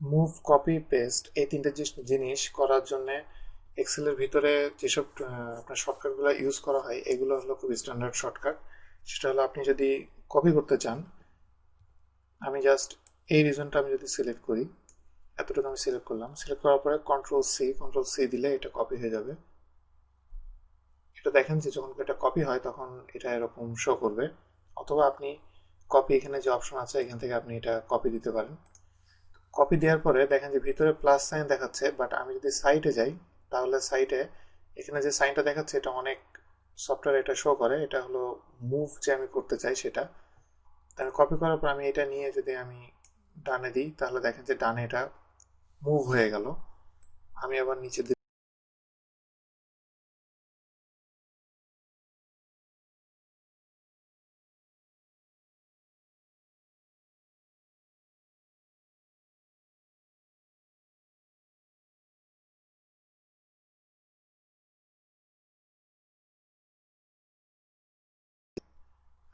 Move, copy, paste এই তিনটে জিনিস করার জন্য এক্সেলের ভিতরে যেসব আপনার শর্টকাটগুলো ইউজ করা হয় এগুলো হলো খুব স্ট্যান্ডার্ড শর্টকাট। সেটা হলো আপনি যদি কপি করতে চান, আমি জাস্ট এই রিজনটা আমি যদি সিলেক্ট করি, এতটুকু আমি সিলেক্ট করলাম, সিলেক্ট করার পরে কন্ট্রোল সি দিলে এটা কপি হয়ে যাবে। এটা দেখেন যে যখন এটা কপি হয় তখন এটা এরকম শো করবে। অথবা আপনি কপি, এখানে যে অপশন আছে এখান থেকে আপনি এটা কপি দিতে পারেন। কপি দেওয়ার পরে দেখেন যে ভিতরে প্লাস সাইন দেখাচ্ছে, বাট আমি যদি সাইটে যাই তাহলে সাইটে এখানে যে সাইনটা দেখাচ্ছে এটা অনেক সফটওয়্যার এটা শো করে, এটা হলো মুভ যে আমি করতে চাই সেটা। আমি কপি করার পর আমি এটা নিয়ে যদি আমি ডানে দিই তাহলে দেখেন যে ডানে এটা মুভ হয়ে গেল। আমি আবার নিচে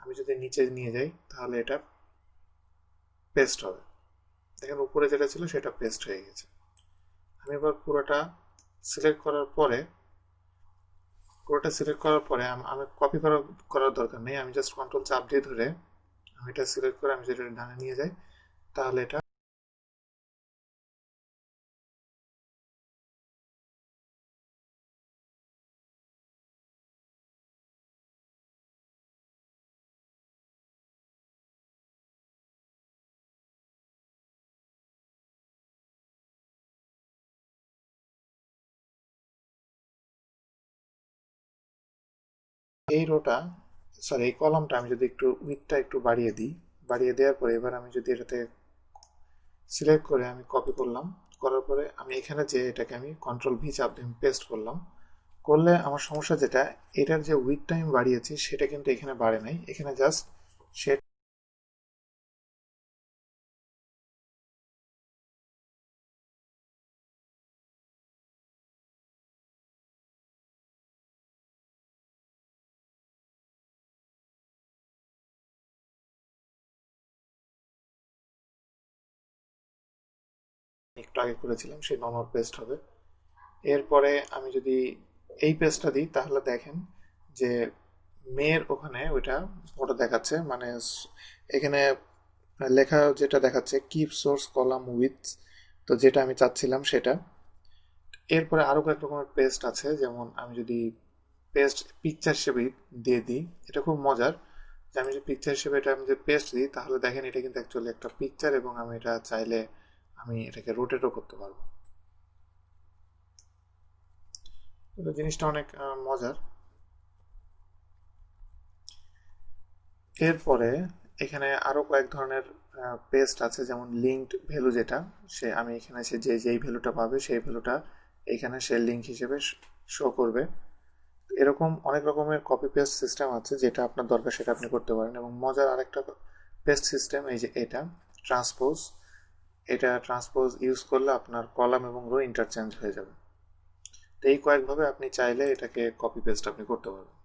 আমি যদি নিচে নিয়ে যাই তাহলে এটা পেস্ট হবে। দেখেন উপরে যেটা ছিল সেটা পেস্ট হয়ে গেছে। আমি এবার পুরোটা সিলেক্ট করার পরে আমি কপি করার দরকার নেই, আমি জাস্ট কন্ট্রোল চাপ দিয়ে ধরে আমি এটা সিলেক্ট করে আমি যদি এটা ডানে নিয়ে যাই তাহলে এটা এই রোটা সরি এই কলামটা আমি যদি একটু উইডথটা একটু বাড়িয়ে দিই, বাড়িয়ে দেওয়ার পরে এবার আমি যদি এটাতে সিলেক্ট করে আমি কপি করলাম, করার পরে আমি এখানে যে এটাকে আমি কন্ট্রোল ভি চাপ দিয়ে পেস্ট করলাম, করলে আমার সমস্যা যেটা, এটার যে উইডথটা আমি বাড়িয়েছি সেটা কিন্তু এখানে বাড়ে নাই, এখানে জাস্ট সে একটু আগে করেছিলাম সেই নর্মাল পেস্ট হবে। এরপরে আমি যদি এই পেজটা দিই তাহলে দেখেন যে মেয়ের ওখানে ওইটা বড় দেখাচ্ছে, মানে এখানে লেখা যেটা দেখাচ্ছে কিপ সোর্স কলাম উইথ, তো যেটা আমি চাচ্ছিলাম সেটা। এরপরে আরো কয়েক রকমের পেস্ট আছে, যেমন আমি যদি পেস্ট পিকচার হিসেবে দিয়ে দিই, এটা খুব মজার যে আমি যদি পিকচার হিসেবে এটা আমি যদি পেস্ট দিই তাহলে দেখেন এটা কিন্তু অ্যাকচুয়ালি একটা পিকচার এবং আমি এটা চাইলে আমি এটাকে রোটেটও করতে পারবো। তো জিনিসটা অনেক মজার। এরপরে এখানে আরো কয়েক ধরনের পেস্ট আছে, যেমন লিঙ্কড ভ্যালু, যেটা সে আমি এখানে সে যেই ভ্যালুটা পাবে সেই ভ্যালুটা এখানে সে লিঙ্ক হিসেবে শো করবে। এরকম অনেক রকমের কপি পেস্ট সিস্টেম আছে, যেটা আপনার দরকার সেটা আপনি করতে পারেন। এবং মজার আরেকটা পেস্ট সিস্টেম এই যে এটা ট্রান্সপোজ, এটা ট্রান্সপোজ ইউজ করলে আপনার কলাম এবং রো ইন্টারচেঞ্জ হয়ে যাবে। তো এই কয়েকভাবে আপনি চাইলে এটাকে কপি পেস্ট আপনি করতে পারবেন।